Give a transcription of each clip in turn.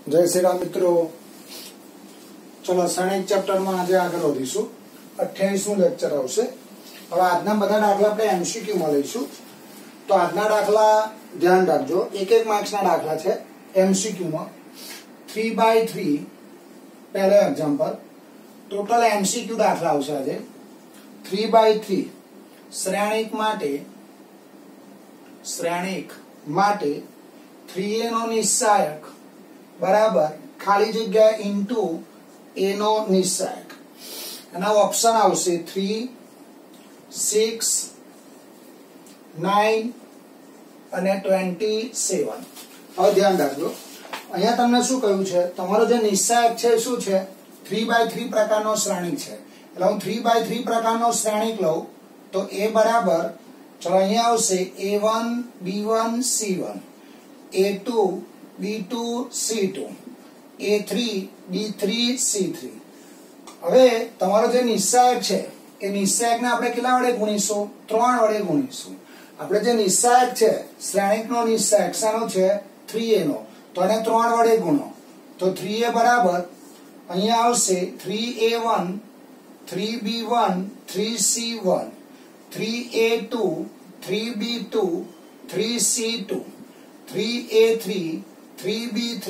जय श्री राम मित्रों। चलो श्रेणिक चैप्टर में आज आगे वधीशु 28मु लेक्चर आवशे। हवे आजना बधा दाखला आपणे एमसीक्यू में लईशुं। तो आजना दाखला ध्यान राखजो, एक एक मार्क्स ना दाखला छे एमसीक्यू में 3x3 पहले एग्जाम्पल। टोटल एमसीक्यू दाखला आवशे आज 3x3 श्रेणिक माटे 3a नो निस्सायक बराबर खाली जग्या इंटू ए नो निस्सायक। एना ऑप्शन आवशे 3, 6, 9 અને 27। હવે ધ્યાન રાખજો, અહીંયા તમને શું કહ્યું છે, તમારો જે નિસ્સાયક છે શું છે, 3x3 પ્રકારનો શ્રેણિક છે। એટલે હું 3x3 પ્રકારનો શ્રેણિક લઉં તો a બરાબર, ચલો અહીંયા આવશે a1 b1 c1, a2 b2 c2, a3 b3 c3। હવે તમારો જે નિસ્સાયક છે એ નિસ્સાયકને આપણે કેટલા વડે ગુણીશું? 3 વડે ગુણીશું। આપણે જે નિસ્સાયક છે શ્રેણિકનો નિસ્સાયક શાનો છે? 3a નો, તો એને 3 વડે ગુણો તો 3a બરાબર અહીંયા આવશે 3a1 3b1 3c1 3a2 3b2 3c2 3a3 3b3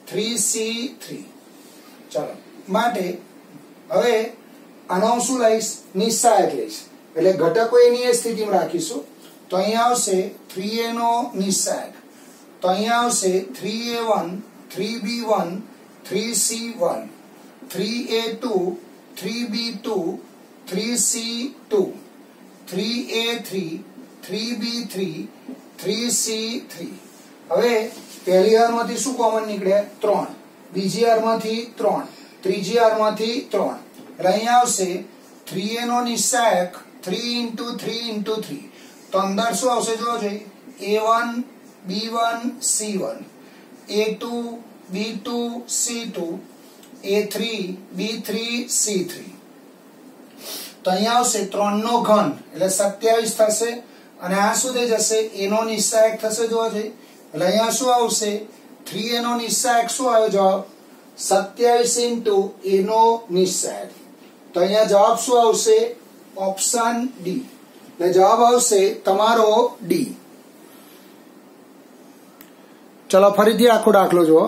3c3। चलो माटे हवे आनो शुं लईश? निस्सायक लईश। એટલે ઘટકો એની એ સ્થિતિમાં રાખીશું તો અહીંયા આવશે 3a નો નિસ્સાયક, તો અહીંયા આવશે 3a1 3b1 3c1 3a2 3b2 3c2 3a3 3b3 3c3। હવે પહેલી હારમાંથી શું કોમન નીકળે? 3, બીજી હારમાંથી 3, ત્રીજી હારમાંથી 3, એટલે અહીંયા આવશે 3a નો નિસ્સાયક 3 × 3 × 3, તો અંદર શું આવશે જોવો જોઈએ, a1 b1 c1 a2 b2 c2 a3 b3 c3। તો અહીંયા આવશે 3 નો ઘન એટલે 27 થશે અને આ શું થઈ જશે? a નો નિસ્સાયક થશે જોવો જોઈએ। એટલે અહીંયા શું આવશે? 3a નો નિસ્સાયક શું આવ્યો જવાબ? 27 × a નો નિસ્સાયક। તો અહીંયા જવાબ શું આવશે? Option D. એટલે જવાબ આવશે તમારો ડી। ચલો ફરીથી આખો દાખલો જુઓ,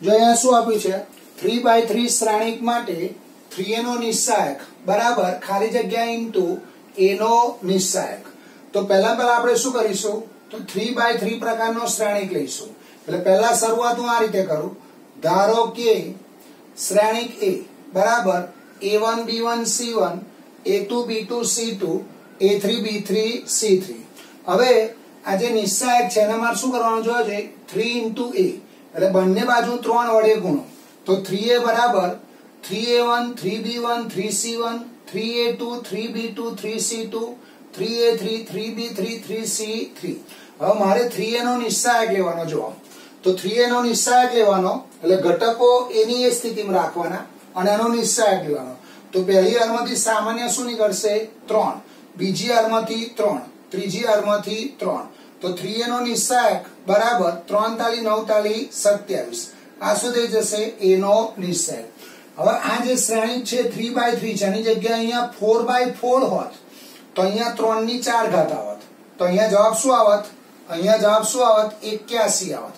જો અહીંયા શું આપ્યું છે? 3x3 શ્રેણિક માટે 3a નો નિસ્સાયક બરાબર ખાલી જગ્યા ઇન્ટુ a નો નિસ્સાયક। તો પહેલા આપણે શું કરીશું? તો 3x3 પ્રકારનો શ્રેણિક લઈશું। એટલે પહેલા શરૂઆત હું આ રીતે કરું, ધારો કે શ્રેણિક a બરાબર a1 b1 c1 a2 b2 c2 a3 b3 c3। હવે આ જે નિસ્સાયક છે એને મારે શું કરવાનું જોઈએ? 3 × a, એટલે બંને બાજુ 3 વડે ગુણો તો 3a બરાબર 3a1 3b1 3c1 3a2 3b2 3c2 3a3 3b3 3c3। હવે મારે 3a નો નિસ્સાયક લેવાનો જુઓ, તો 3a નો નિસ્સાયક લેવાનો એટલે ઘટકો એની એ સ્થિતિમાં રાખવાના અને એનો નિસ્સાયક લેવાનો। તો પહેલી હારમાંથી સામાન્ય શું નીકળશે? 3, બીજી હારમાંથી 3, ત્રીજી હારમાંથી 3, તો 3a નો નિસ્સાયક બરાબર 3 × 9 × 27। આ શું થઈ જશે? a નો નિસ્સાયક। હવે આ જે શ્રેણિક છે 3x3 છે એની જગ્યાએ અહીંયા 4x4 હોત તો અહીંયા 3 ની 4 ઘાત આવત, તો અહીંયા જવાબ શું આવત? 81 આવત।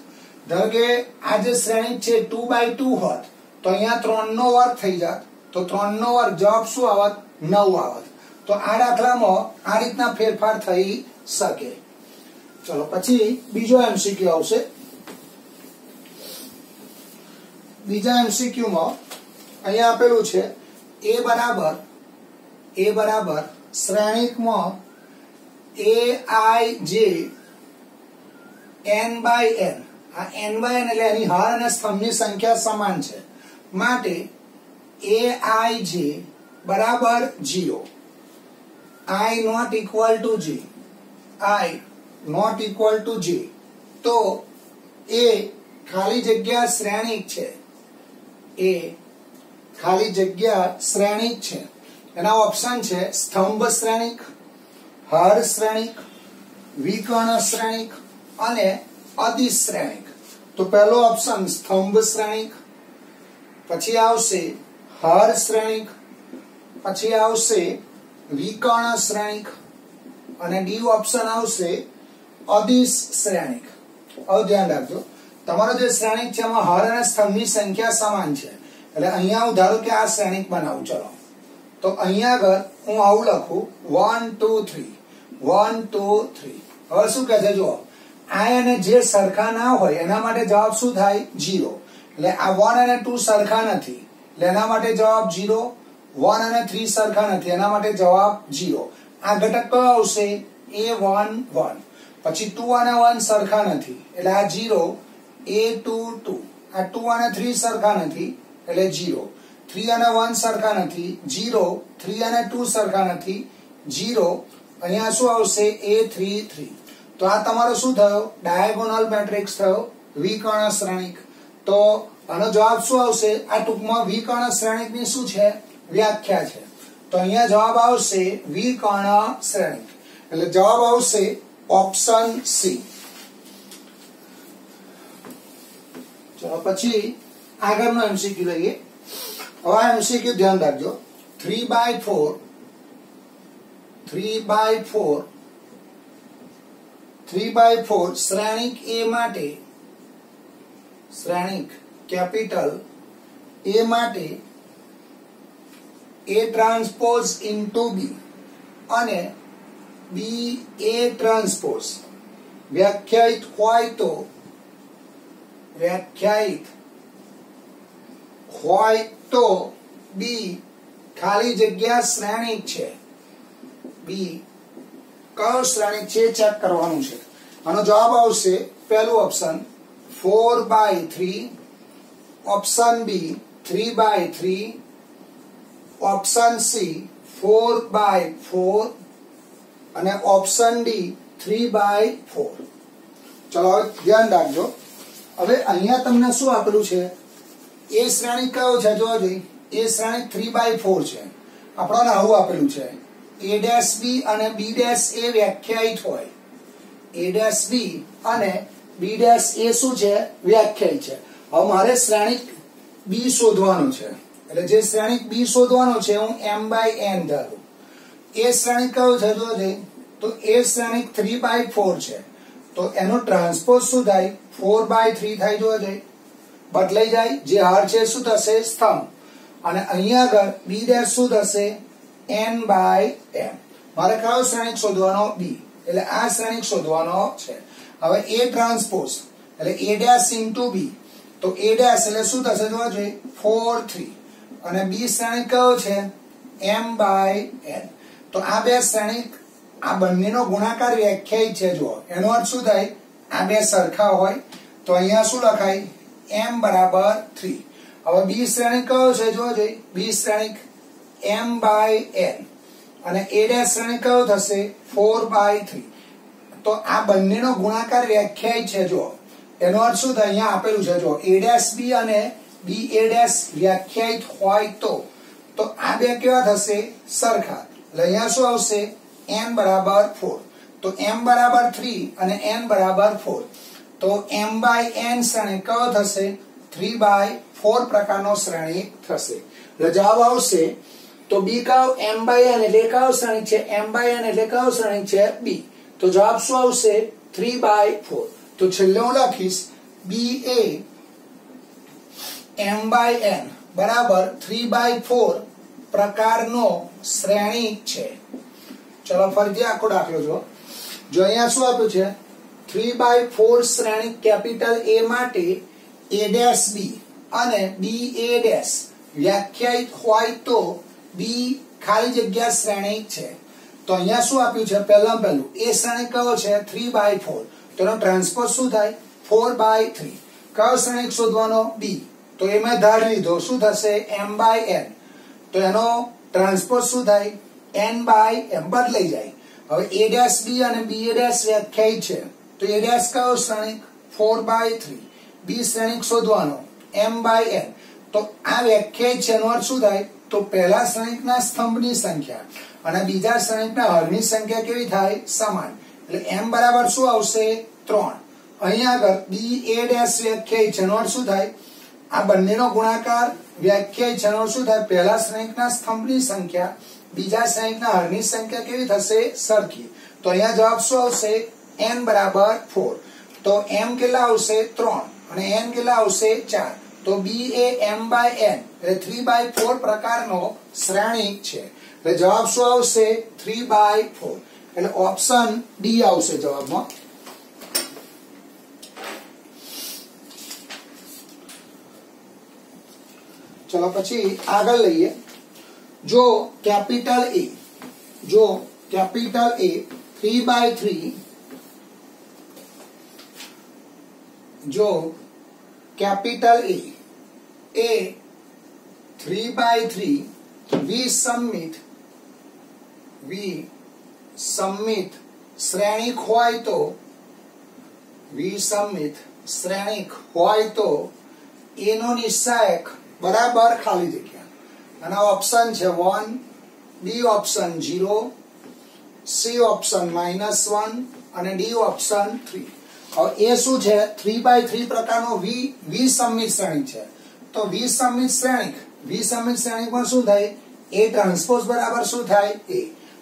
ધારો કે આ જે શ્રેણિક છે 2x2 હોત તો અહીંયા 3 નો વર્ગ થઈ જાત, તો 3 નો વર્ગ જવાબ શું આવત? 9 આવત। તો આ દાખલામાં આ રીતના ફેરફાર થઈ શકે। ચલો પછી બીજો એમસીક્યુ આવશે। બીજા એમસીક્યુ માં અહીંયા આપેલું છે a બરાબર શ્રેણિકમાં aij n/n। આ n/n એટલે એની હાર અને સ્તંભની સંખ્યા સમાન છે માટે aij બરાબર 0, i not equal to j। તો a ખાલી જગ્યા શ્રેણિક છે, ખાલી જગ્યા શ્રેણિક છે। એના ઓપ્શન છે સ્તંભ શ્રેણિક, હર શ્રેણિક, વિકર્ણ શ્રેણિક અને અદિશ શ્રેણિક। तो पहलो ऑप्शन स्तंभ श्रेणिक, પછી આવશે હાર શ્રેણિક, પછી આવશે વિકર્ણ શ્રેણિક અને ડી ઓપ્શન આવશે અદિશ શ્રેણિક। હવે ધ્યાન રાખજો, તમારો જે શ્રેણિક છે એમાં હાર અને સ્તંભની સંખ્યા સમાન છે, એટલે અહીંયા હું ધારો કે આ શ્રેણિક બનાવું। ચલો તો અહીંયા આગળ હું આવું લખું 1 2 3 1 2 3। હવે શું કહે છે, જો આ અને જે સરખા ના હોય એના માટે જવાબ શું થાય 0, એટલે આ 1 અને 2 સરખા નથી એટલે એના માટે જવાબ 0, 1 અને 3 સરખા નથી એના માટે જવાબ 0। આ ઘટક કયો આવશે A1 1, પછી 2 અને 1 સરખા નથી એટલે આ 0, A2 2, આ 2 અને 3 સરખા નથી એટલે 0, 3 અને 1 સરખા નથી 0, 3 અને 2 સરખા નથી 0, અહીંયા શું આવશે A3 3। तो आ तमारो शू थयो डायगोनल मैट्रिक्स थयो विकर्ण श्रेणिक। तो आनो जवाब शू आवशे, आ टूंकमां विकर्ण श्रेणिक नी शू छे व्याख्या छे, तो अहींया जवाब आवशे विकर्ण श्रेणिक, એટલે જવાબ આવશે ઓપ્શન સી। ચલો પછી આગળનો એમસીક્યુ લઈએ। હવે આ એમસીક્યુ ધ્યાન રાખજો, 3/4 श्रेणिक ए माटे, श्रेणिक कैपिटल ए माटे ए ट्रांसपोज इंटू बी अने बी ए ट्रांसपोज व्याख्यायित होय तो बी खाली जग्या श्रेणिक छे, बी कयो श्रेणिक छे चेक करवानुं छे। आनो जवाब आवशे पहेलो option 4/3, option B 3/3, option C 4/4 અને ऑप्शन डी 3/4। चलो ध्यान राखजो, હવે અહીંયા તમને શું આપેલું છે, એ શ્રેણિક કયો છે જોજો, એ શ્રેણિક 3/4 છે। આપણને આવું આપેલું છે A' B અને B' એ વ્યાખ્યાયિત હોય, A' B અને B' એ શું છે વ્યાખ્યાયિત છે। હવે મારે શ્રેણિક B શોધવાનો છે, એટલે જે શ્રેણિક B શોધવાનો છે હું m/n ધારું। એ શ્રેણિક કયો છે જોજો, તો એ શ્રેણિક 3/4 છે, તો એનો ટ્રાન્સપોઝ શું થાય 4/3 થાય જોજો, બદલાઈ જાય, જે હાર છે શું થશે સ્તંભ, અને અહીંયા આગળ B' શું થશે n/m। મારે કયો શ્રેણિક શોધવાનો બી, એટલે આ શ્રેણિક શોધવાનો છે। હવે A ટ્રાન્સપોઝ એટલે A' ઇન્ટુ બી, તો A' એટલે શું થશે જોજો 4 3, અને બી શ્રેણિક કયો છે m/n। તો આ બે શ્રેણિક આ બંનેનો ગુણાકાર વ્યાખ્યાયિત છે, જો એનો અર્થ શું થાય આ બે સરખા હોય તો અહીંયા શું લખાય m/3। હવે બી શ્રેણિક કયો છે જોજો, બી શ્રેણિક m/n અને A' શ્રેણિક કયો થશે 4/3। તો આ બંનેનો ગુણાકાર વ્યાખ્યાયિત છે, જો એનો અર્થ શું થાય અહીંયા આપેલું છે, જો A' B અને B A' વ્યાખ્યાયિત હોય તો આ બે કેવા થશે સરખા, એટલે અહીંયા શું આવશે n/4। તો m/3 અને n/4, તો m/n શ્રેણિક કયો થશે 3/4 પ્રકારનો શ્રેણિક થશે। એટલે જવાબ આવશે તો બી કયો m/n એટલે કયો શ્રેણિક છે, m/n એટલે કયો શ્રેણિક છે બી, તો જવાબ શું આવશે 3/4। તો છેલ્લે હું લખીશ બી એ m/n બરાબર 3/4 પ્રકારનો શ્રેણિક છે। ચલો ફરીથી આખો દાખલો જો અહીંયા શું આપ્યું છે 3/4 શ્રેણિક કેપિટલ A માટે A' B અને B A' વ્યાખ્યાયિત હોય તો B ખાલી જગ્યા શ્રેણિક છે। તો અહીંયા શું આપ્યું છે, પહેલું એ શ્રેણિક કયો છે 3/4, તો એનો ટ્રાન્સપોઝ શું થાય 4/3। કયો શ્રેણિક શોધવાનો બી, તો એ મેં ધારી લીધો શું થશે m/n, તો એનો ટ્રાન્સપોઝ શું થાય n/m, બદલાઈ જાય। હવે A' B અને B A' વ્યાખ્યાયિત છે, તો A' કયો શ્રેણિક 4/3, B શ્રેણિક શોધવાનો m/n, તો આ વ્યાખ્યાયિત છે એનો અર્થ શું થાય, તો પહેલા શ્રેણિકના સ્તંભની સંખ્યા અને બીજા શ્રેણિકના હરની સંખ્યા કેવી થાય સમાન, એટલે m બરાબર શું આવશે 3। અહીંયા આગળ બી એ ડેશ વ્યાખ્યાયિત છે, એનો અર્થ શું થાય? આ બંનેનો ગુણાકાર વ્યાખ્યાયિત છે, એનો અર્થ શું થાય? પહેલા શ્રેણિકના સ્તંભની સંખ્યા બીજા શ્રેણિકના હરની સંખ્યા કેવી થશે? સરખી. તો અહીંયા જવાબ શું આવશે? n બરાબર 4. તો m કેટલા આવશે? 3 અને n કેટલા આવશે? 4. તો b એ m/n એટલે 3/4 પ્રકારનો શ્રેણિક છે. એટલે જવાબ શું આવશે? 3/4. એટલે ઓપ્શન ડી આવશે જવાબમાં. ચલો પછી આગળ લઈએ. જો કેપિટલ A 3/3 જો કેપિટલ A એ 3/3 વિસમિત શ્રેણિક હોય તો એનો નિશ્ચાયક બરાબર ખાલી જગ્યા. અને ઓપ્શન છે 1, બી ઓપ્શન 0, સી ઓપ્શન -1 અને ડી ઓપ્શન 3. હવે એ શું છે? 3/3 પ્રકારનો વિસમિત શ્રેણિક છે. તો વિસમિત શ્રેણિકમાં શું થાય? એ ટ્રાન્સપોઝ બરાબર શું થાય? એ.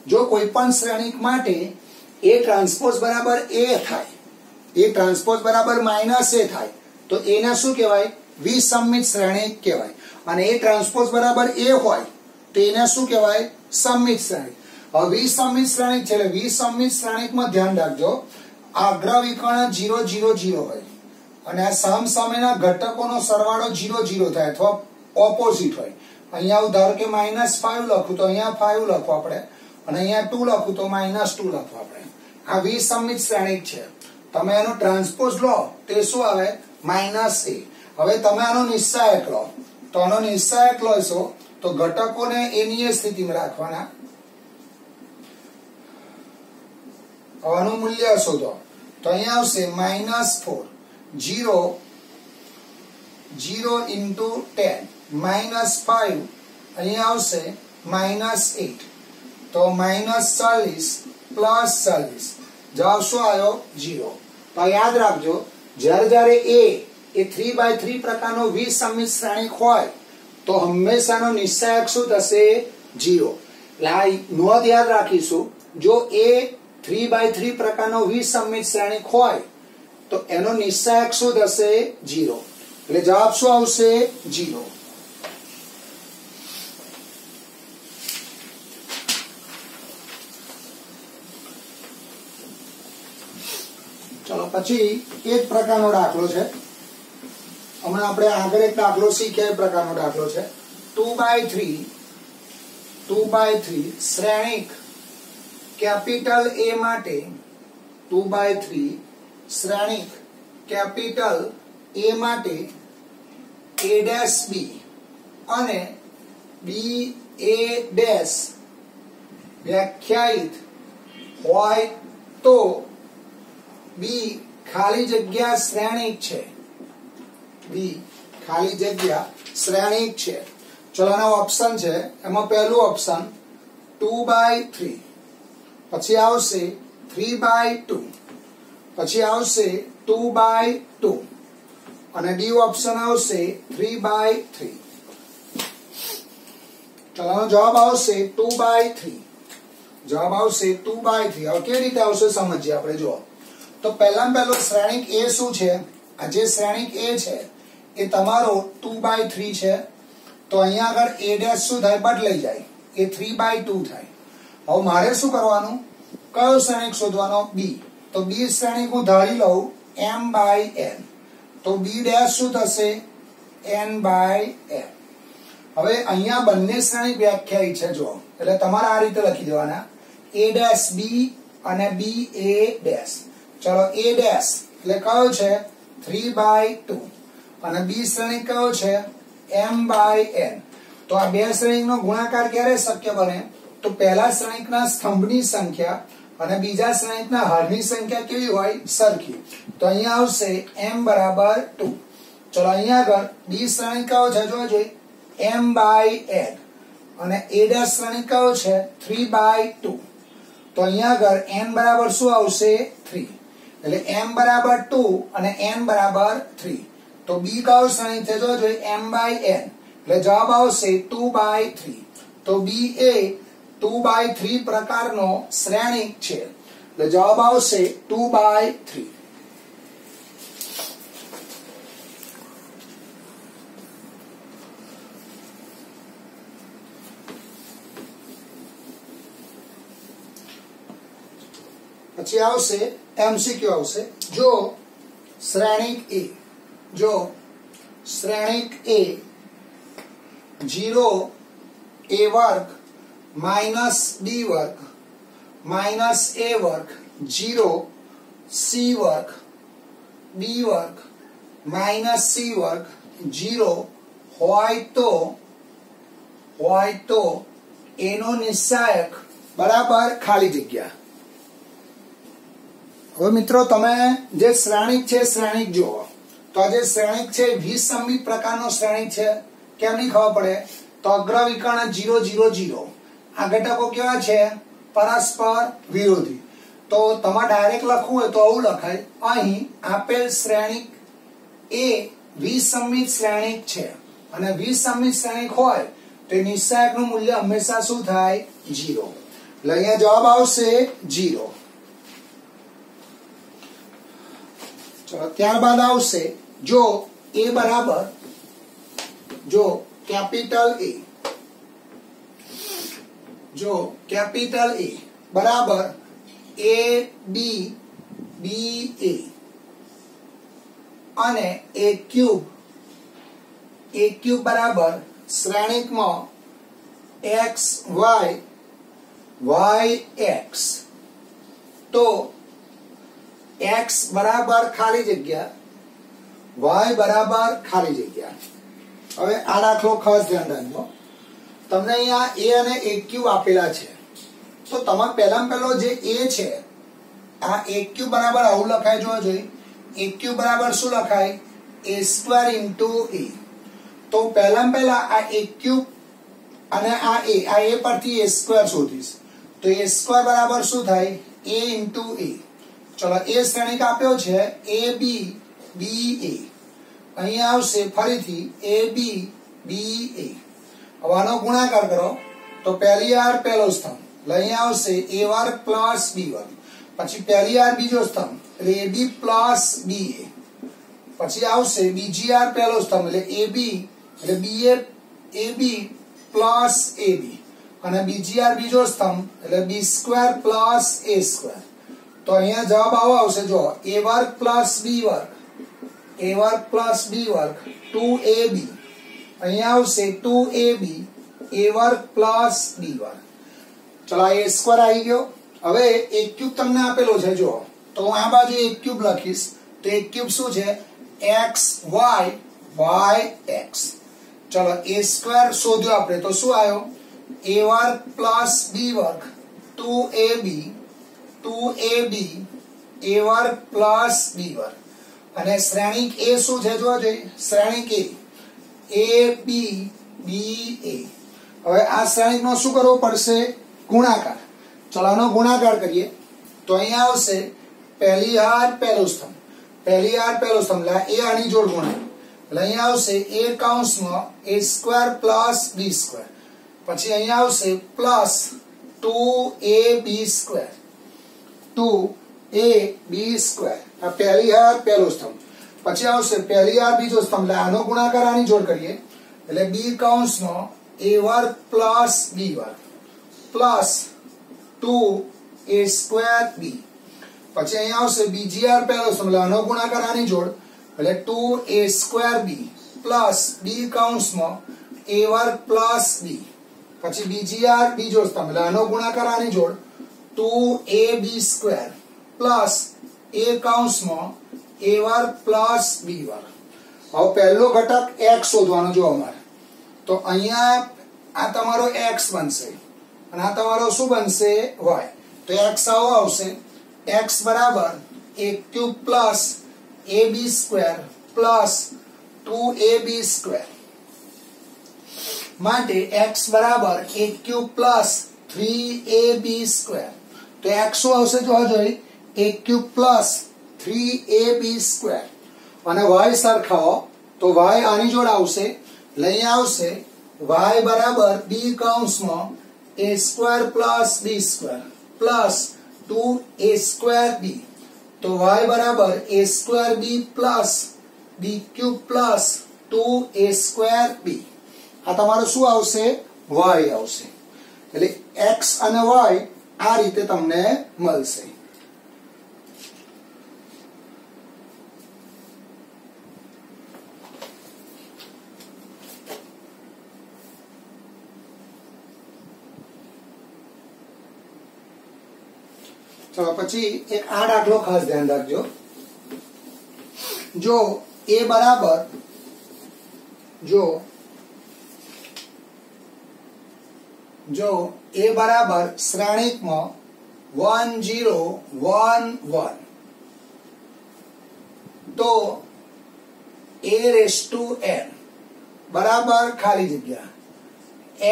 જો કોઈ પણ શ્રેણિક માટે એ ટ્રાન્સપોઝ બરાબર એ થાય, એ ટ્રાન્સપોઝ બરાબર -a થાય, તો એને શું કહેવાય? વિસમિત શ્રેણિક કહેવાય. અને એ ટ્રાન્સપોઝ બરાબર એ હોય તો એને શું કહેવાય? સમિત શ્રેણિક. હવે વિસમિત શ્રેણિક છે એટલે વિસમિત શ્રેણિકમાં ધ્યાન રાખજો, અગ્ર વિકર્ણ 0 0 0 હોય અને આ સમસામેના ઘટકોનો સરવાળો 0 0 થાય અથવા ઓપોઝિટ હોય. અહીંયા ધારો કે -5 લખું તો અહીંયા 5 લખો આપણે, અને અહીંયા 2 લખું તો -2 લખો આપણે. આ વિસમિત શ્રેણિક છે. તમે એનો ટ્રાન્સપોઝ લો તે શું આવે? -a. હવે તમે આનો નિશ્ચાયક લો તો આનો નિશ્ચાયક લેશો તો ઘટકોને એની એ સ્થિતિમાં રાખવાના. આનું મૂલ્ય શોધો તો અહીંયા આવશે -4 0 0 into 10 -5 અહીંયા આવશે -8 તો -40 પ્લસ 40 જવાબ શું આવ્યો? 0. તો યાદ રાખજો, જ્યારે એ 3/3 પ્રકારનો વિસમિત શ્રેણિક હોય તો હંમેશાનો નિશ્ચાયક શું થશે? 0. એટલે આ નોંધ યાદ રાખીશું, જો એ 3/3 પ્રકારનો વિસમિત શ્રેણિક હોય તો એનો નિશ્ચાયક શું થશે? 0. એટલે જવાબ શું આવશે? 0. ચલો પછી એક પ્રકારનો દાખલો છે. હમણાં આપણે આગળ એક દાખલો શીખ્યા એ પ્રકારનો દાખલો છે. 2/3 શ્રેણિક કેપિટલ A માટે 2/3 શ્રેણિક કેપિટલ A માટે A' B અને B A' વ્યાખ્યાયિત હોય તો B ખાલી જગ્યા શ્રેણિક છે. B ખાલી જગ્યા શ્રેણિક છે. ચલો આના ઓપ્શન છે. એમાં પહેલું ઓપ્શન 2/3, પછી આવશે 3/2, પછી આવશે 2/2 અને ડી ઓપ્શન આવશે 3/3. ચલો જવાબ આવશે 2/3. જવાબ આવશે 2/3. હવે કેવી રીતે આવશે સમજીએ આપણે. જો તો પહેલો શ્રેણિક A શું છે? આ જે શ્રેણિક A છે એ તમારો 2/3 છે. તો અહીંયા આગળ A' શું થાય? બદલાઈ જાય, એ 3/2 થાય. હવે મારે શું કરવાનું? કયો શ્રેણિક શોધવાનો? B. તો B શ્રેણિક હું ધારી લઉં m/n. તો B' શું થશે? n/n. હવે અહીંયા બંને શ્રેણિક વ્યાખ્યાયિત છે. જો એટલે તમારે આ રીતે લખી દેવાના A' B અને B A'. ચલો A' એટલે કયો છે? 3/2 અને B શ્રેણિક કયો છે? m/n. તો આ બે શ્રેણિકનો ગુણાકાર ક્યારે શક્ય બને? તો પહેલા શ્રેણિકના સ્તંભની સંખ્યા અને બીજા શ્રેણિકના હરની સંખ્યા કેવી હોય? સરખી. તો અહીંયા આવશે m/2. ચલો અહીંયા આગળ B શ્રેણિક કયો છે? જોજો m/n અને A' શ્રેણિક કયો છે? 3/2. તો અહીંયા આગળ n બરાબર શું આવશે? 3. એટલે m બરાબર 2 અને n બરાબર 3 તો b કયો શ્રેણિક છે જોજો m by n એટલે જવાબ આવશે 2/3 તો b એ 2/3 પ્રકારનો શ્રેણિક છે એટલે જવાબ આવશે 2/3 પછી આવશે એમસીક્યુ આવશે જો શ્રેણિક એ 0 a વર્ગ માઇનસ b વર્ગ માઇનસ a વર્ગ 0 c વર્ગ b વર્ગ માઇનસ c વર્ગ 0 હોય તો એનો નિશ્ચાયક બરાબર ખાલી જગ્યા। હવે મિત્રો તમે જે શ્રેણિક છે શ્રેણિક જુઓ તો આ જે શ્રેણિક છે વિસંમિત પ્રકારનો શ્રેણિક છે કેમ નહીં ખબર પડે તો અગ્ર વિકર્ણ 0 0 0 આ ઘટકો કેવા છે પરસ્પર વિરોધી તો તમારે ડાયરેક્ટ લખવું હોય તો આવું લખાય અહીં આપેલ શ્રેણિક એ વિસંમિત શ્રેણિક છે અને વિસંમિત શ્રેણિક હોય તો નિશ્ચાયકનું મૂલ્ય હંમેશા શું થાય 0 એટલે અહીંયા જવાબ આવશે 0। चलो ત્યારબાદ આવશે જો a બરાબર જો કેપિટલ A બરાબર a b b a અને a ક્યુબ બરાબર શ્રેણિકમાં x y y x તો x બરાબર ખાલી જગ્યા y બરાબર ખાલી જગ્યા। હવે આ દાખલો ખાસ ધ્યાન રાખજો તમને અહીંયા a અને a ક્યુબ આપેલા છે તો તમારે પહેલામાં પહેલો જે a છે આ a ક્યુબ બરાબર આવું લખાય જોવા જોઈએ a ક્યુબ બરાબર શું લખાય a સ્ક્વેર ઇન્ટુ a તો પહેલામાં પહેલા આ a ક્યુબ અને આ a પરથી a સ્ક્વેર શોધીશ તો a સ્ક્વેર બરાબર શું થાય a ઇન્ટુ a। चलो ए श्रेणिक आप्यो छे ए बी बी ए અહીંયા આવશે ફરીથી ए बी बी ए હવે આનો ગુણાકાર કરો તો પહેલી આર પહેલો સ્તંભ એટલે અહીંયા આવશે a વર્ગ પ્લસ b વર્ગ પછી પહેલી આર બીજો સ્તંભ એટલે ab પ્લસ ba પછી આવશે બીજી આર પહેલો સ્તંભ એટલે ab એટલે ba ab પ્લસ ab અને બીજી આર બીજો સ્તંભ એટલે b square plus a square तो अहिया जवाब आवा आवशे जो a वर्ग प्लस b वर्ग 2ab अहिया आवशे 2ab a वर्ग प्लस b वर्ग। चलो a स्क्वेर आई गयो। હવે a क्यूब તમને આપેલો છે જો તો હું આ બાજુ a क्यूब લખીશ તો a क्यूब શું છે x y y x। ચલો a સ્ક્વેર શોધ્યો આપણે તો શું આવ્યો a વર્ગ પ્લસ b વર્ગ 2ab 2ab a વર્ગ પ્લસ b વર્ગ અને શ્રેણિક a શું છે જોવા જોઈએ શ્રેણિક a b b a। હવે આ શ્રેણિકનો શું કરવો પડશે ગુણાકાર। ચલો આનો ગુણાકાર કરીએ તો અહીંયા આવશે પહેલી હાર પહેલો સ્તંભ એટલે a આની જોડ ગુણાય એટલે અહીંયા આવશે a કૌંસમાં a square plus b square પછી અહીંયા આવશે plus 2ab square 2ab square આ પહેલી હાર પહેલો સ્તંભ પછી આવશે પહેલી હાર બીજો સ્તંભ એટલે આનો ગુણાકાર આની જોડ કરીએ એટલે b કૌંસમાં a વર્ગ પ્લસ b વર્ગ પ્લસ 2a સ્ક્વેર b પછી અહીંયા આવશે બીજી હાર પહેલો સ્તંભ એટલે આનો ગુણાકાર આની જોડ એટલે 2a square b plus b કૌંસમાં a વર્ગ પ્લસ b પછી બીજી હાર બીજો સ્તંભ એટલે આનો ગુણાકાર આની જોડ 2ab સ્ક્વેર પ્લસ a કૌંસમાં a વર્ગ પ્લસ b વર્ગ। હવે પહેલો ઘટક x શોધવાનો જો અમારે તો અહીંયા આ તમારો x બનશે અને આ તમારો શું બનશે y તો x આવો આવશે x બરાબર a cube plus ab square plus 2ab square માટે x બરાબર a cube plus 3ab square तो x શું આવશે જોવા જોઈએ a ક્યુબ પ્લસ 3ab² અને y સરખાવો તો y આની જોડે આવશે એટલે અહીંયા આવશે y બરાબર b કૌંસમાં a² plus b² plus 2a²b તો y બરાબર a²b plus b³ plus 2a²b આ તમારું શું આવશે y આવશે એટલે x અને y આ રીતે તમને મળશે चलो પછી એક આ દાખલો ખાસ ધ્યાન રાખજો જો a બરાબર શ્રેણિકમાં 1 0 1 1 તો a⁻n બરાબર ખાલી જગ્યા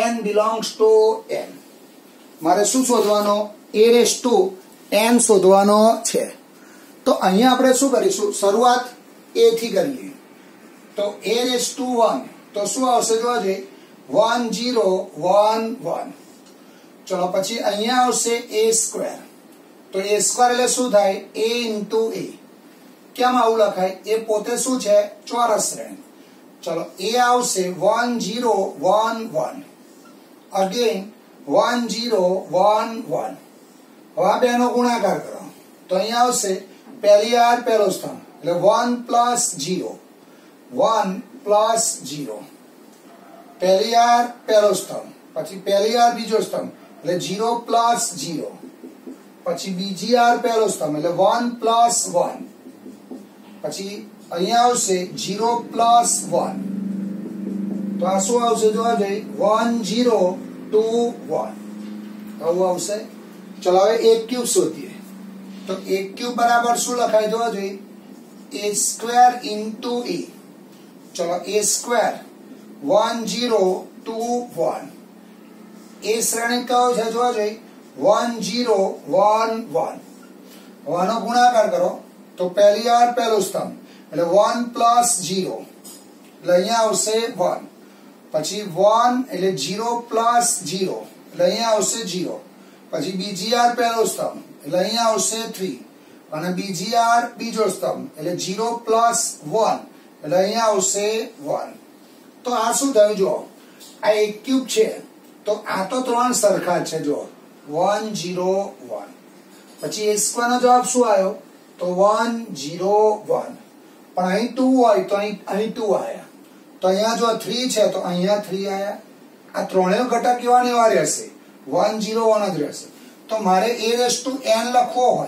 n belongs to n મારે શું શોધવાનો a⁻n શોધવાનો છે તો અહીંયા આપણે શું કરીશું શરૂઆત a થી કરીએ તો a⁻1 તો શું આવશે જોવા જઈએ 1 0 1 1 ચલો પછી અહીંયા આવશે a² તો a² એટલે શું થાય a into a કેમ આવું લખાય એ પોતે શું છે ચોરસ શ્રેણી ચલો a આવશે 1 0 1 1 અગેન 1 0 1 1 હવે આ બેનો ગુણાકાર કરો તો અહીંયા આવશે પહેલી r પહેલો સ્થાન એટલે 1 પ્લસ 0 1 પ્લસ 0 પહેલી r પહેલો સ્તંભ પછી પહેલી r બીજો સ્તંભ એટલે 0 પ્લસ 0 પછી બીજી r પહેલો સ્તંભ એટલે 1 પ્લસ 1 પછી અહીંયા આવશે 0 પ્લસ 1 તો આ શું આવશે જોવા જઈએ 1 0 2 1 આવું આવશે चलो હવે a³ શોધીએ તો a³ બરાબર શું લખાય જોવા જોઈએ a² into a ચલો a² 1 0 2 1 a શ્રેણી કયો છે જોવા જોઈએ 1 0 1 1 આનો ગુણાકાર કરો તો પહેલી r પહેલો સ્તંભ એટલે 1 પ્લસ 0 એટલે અહીંયા આવશે 1 પછી 1 એટલે 0 પ્લસ 0 એટલે અહીંયા આવશે 0 પછી બીજી r પહેલો સ્તંભ એટલે અહીંયા આવશે 3 અને બીજી r બીજો સ્તંભ એટલે 0 પ્લસ 1 એટલે અહીંયા આવશે 1 તો આ શું થયું જો આ a³ છે તો આ તો ત્રણ સરખા છે જો 1 0 1 પછી a² નો જવાબ શું આવ્યો તો 1 0 1 પણ અહીં 2 હોય તો અહીં 2 આયા તો અહીંયા જો 3 છે તો અહીંયા 3 આયા આ ત્રણેય ઘટક એવા ને એવા રહેશે 1 0 1 જ રહેશે તો મારે a⁻n લખવો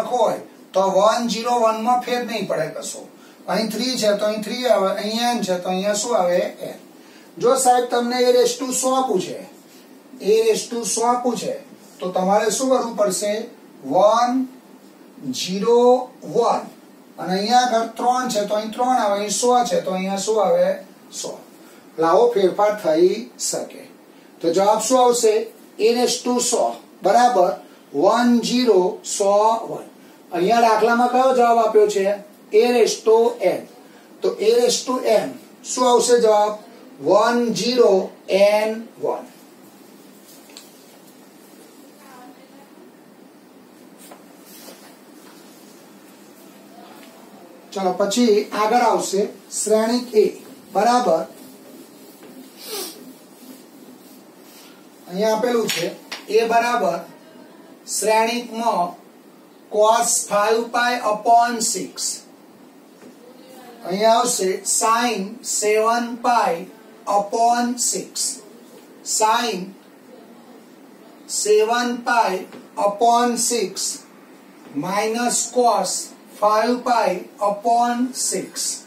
હોય તો 1 0 1 માં ફેર નહીં પડે કશો અહીં 3 છે તો અહીં 3 આવે અહીં n છે તો અહીંયા શું આવે n જો સાહેબ તમને a⁻100 પૂછે તો તમારે શું કરવું પડશે 1 0 1 અને અહીંયા આગળ 3 છે તો અહીં 3 આવે અહીં 100 છે તો અહીંયા શું આવે 100 લાવો ફેરફાર થઈ શકે તો જવાબ શું આવશે a⁻100 બરાબર 1 0 100 1 અહીંયા દાખલામાં કયો જવાબ આપ્યો છે a⁻n તો a⁻n શું આવશે જવાબ 1 0 n 1 चलो પછી આગળ આવશે શ્રેણિક a બરાબર અહીંયા આપેલું છે a બરાબર શ્રેણિકમાં cos 5π/6 અહીંયા આવશે sin 7π/6 sin 7π/6 minus cos 5π/6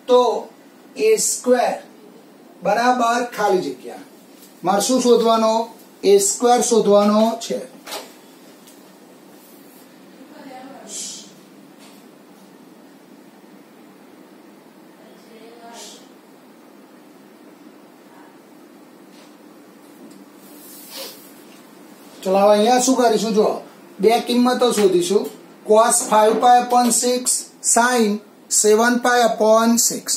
તો a² બરાબર ખાલી જગ્યા મારે શું શોધવાનો a² શોધવાનો છે ચલો અહીંયા શું કરીશું જો બે કિંમતો શોધીશું cos 5π/6 sin 7π/6।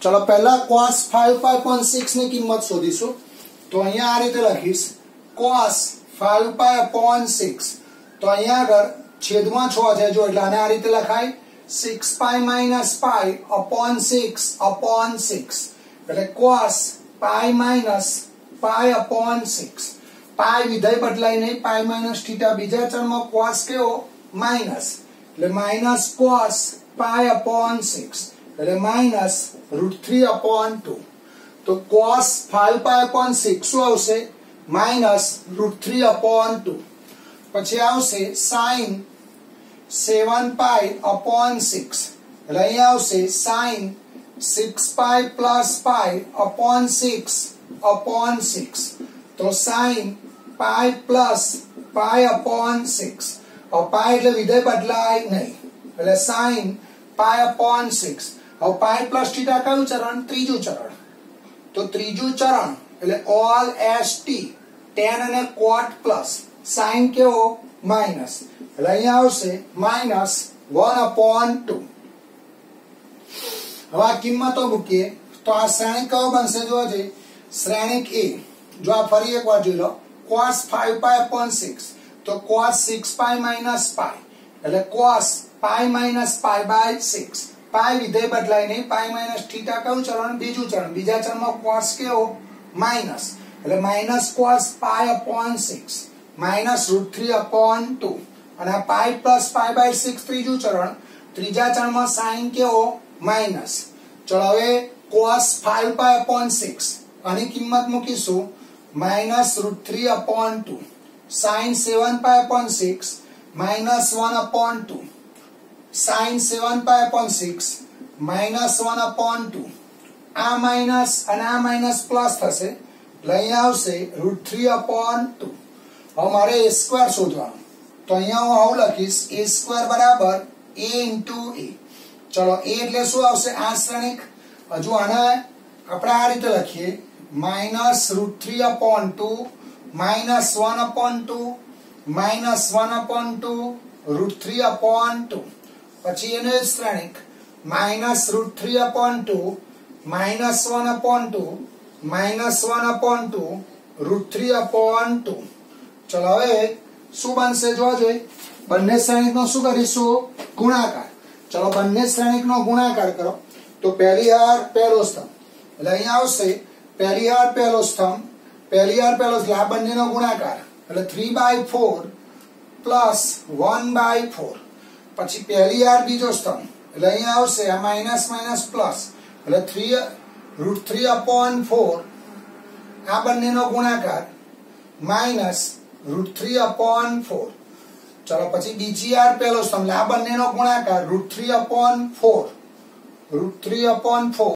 चलो पहला cos 5π/6 ની કિંમત શોધીશું। તો અહીંયા આ રીતે લખીશ cos 5π/6। તો અહીંયા આગળ છેદમાં 6 છે જો, એટલે આને આ રીતે લખાય 6π - π/6/6 એટલે cos π - π/6। પાઈ વિધેય બદલાય નહીં, પાઈ માઇનસ થીટા બીજા ચલમાં cos કેવો માઇનસ, એટલે માઇનસ cos π/6 એટલે માઇનસ √3/2। તો cos 5π/6 શું આવશે માઇનસ √3/2। પછી આવશે sin 7π/6 એટલે અહીંયા આવશે sin 6π + π/6/6। તો sin π + π/6। હવે પાઈ એટલે વિધેય બદલાય નહીં, એટલે sin π/6। હવે પાઈ પ્લસ થીટા કયું ચરણ? ત્રીજું ચરણ। તો ત્રીજું ચરણ એટલે ઓલ st tan અને cot પ્લસ sin કેવો માઇનસ, એટલે અહીંયા આવશે માઇનસ 1/2। હવે આ કિંમતો મૂકીએ તો આ શ્રેણિક કયો બનશે? જોજે શ્રેણિક A। જો આ ફરી એકવાર જોઈ લો, cos 5π/6 તો cos 6π - π એટલે cos π - π/6। પાઈ વિધેય બદલાય નહીં, પાઈ માઇનસ થીટા કયું ચરણ? બીજું ચરણ। બીજા ચરણમાં cos કેવો માઇનસ, એટલે માઇનસ cos π/6 માઇનસ √3/2। અને આ પાઈ પ્લસ π/6 ત્રીજું ચરણ। ત્રીજા ચરણમાં sin કેવો માઇનસ। ચલો હવે cos 5π/6 આની કિંમત મૂકીશું minus √3/2 sin 7π/6 minus 1/2 sin 7π/6 minus 1/2। આ માઇનસ અને આ માઇનસ પ્લસ થશે, એટલે અહીંયા આવશે √3/2। હવે મારે a² શોધવાનું, તો અહીંયા હું આવું લખીશ a² બરાબર a × a। ચલો a એટલે શું આવશે? આ શ્રેણિક। હજુ આને આપણે આ રીતે લખીએ માઇનસ √3/2 માઇનસ 1/2 માઇનસ 1/2 √3/2। પછી એનો શ્રેણિક માઇનસ √3/2 માઇનસ 1/2 માઇનસ 1/2 √3/2। ચલો હવે શું બનશે જોજો, બંને શ્રેણિકનો શું કરીશું? ગુણાકાર। ચલો બંને શ્રેણિકનો ગુણાકાર કરો તો પહેલી હાર પહેલો સ્તંભ, એટલે અહીંયા આવશે પહેલી હાર પહેલો સ્તંભ, પહેલી હાર પહેલો સ્તંભ, આ બંનેનો ગુણાકાર એટલે 3/4 પ્લસ 1/4। પછી પહેલી હાર બીજો સ્તંભ, એટલે અહીંયા આવશે આ માઇનસ માઇનસ પ્લસ, એટલે √3/4 આ બંનેનો ગુણાકાર માઇનસ √3/4। ચલો પછી બીજી હાર પહેલો સ્તંભ, આ બંનેનો ગુણાકાર √3/4 √3/4